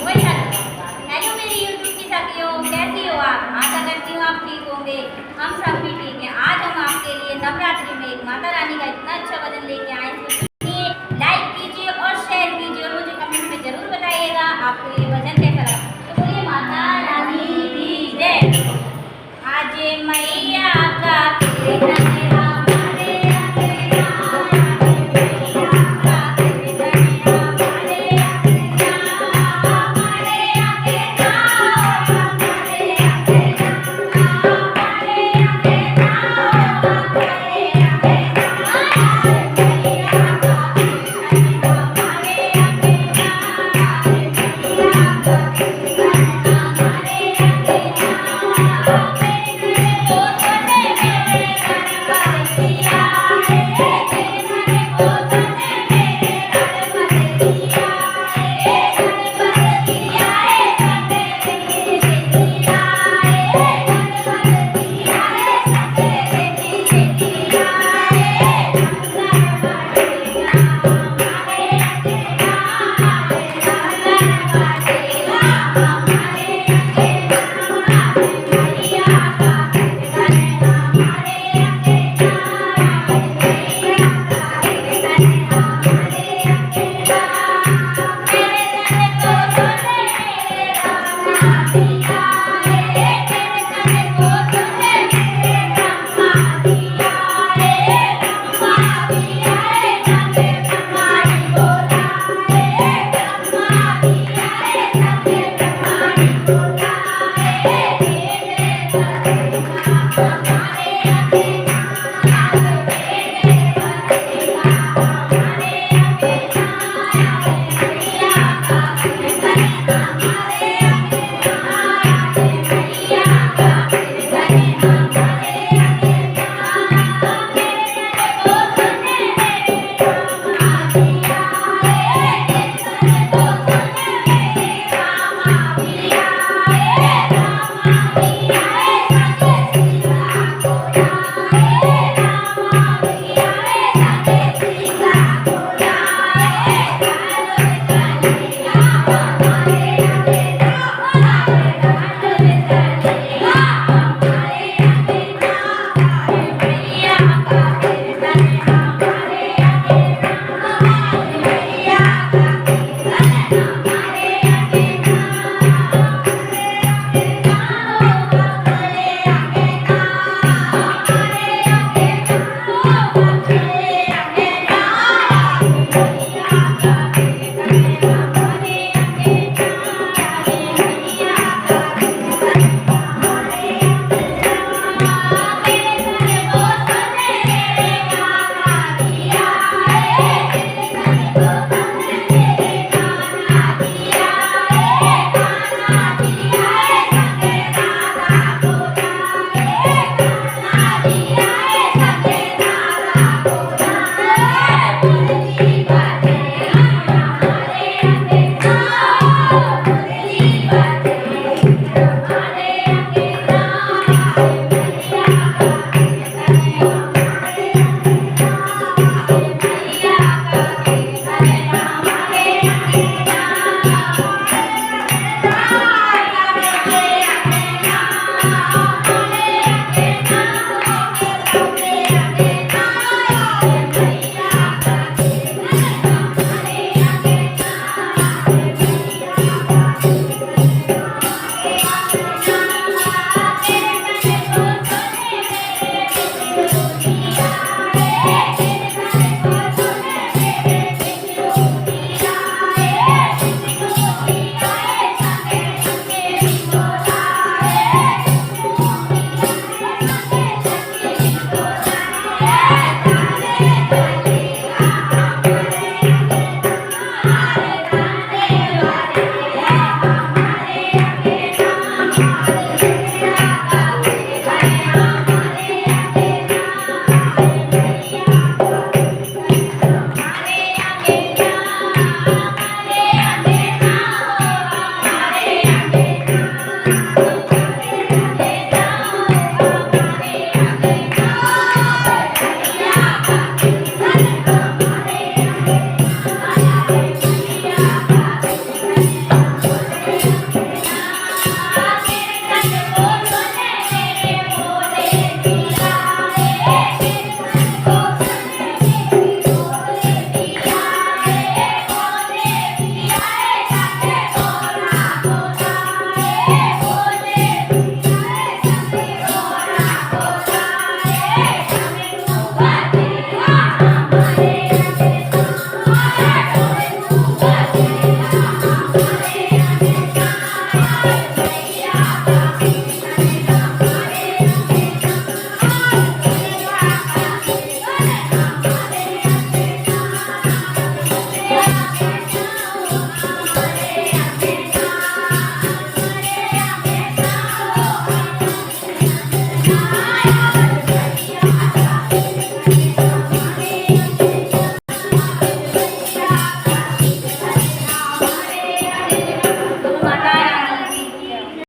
वैसा लगाऊंगा। हेलो मेरी यूट्यूब की साथियों, कैसी हो आप? आशा करती हूँ आप ठीक होंगे। हम सब भी ठीक हैं। आज हम आपके लिए नवरात्रि में एक माता रानी का इतना अच्छा भजन लेके आए हैं। सुनिए, लाइक कीजिए और शेयर कीजिए और मुझे कमेंट में जरूर बताइएगा आपको ये भजन कैसा लगा। तो बोलिए माता रानी की जय। आज मैया का कीर्तन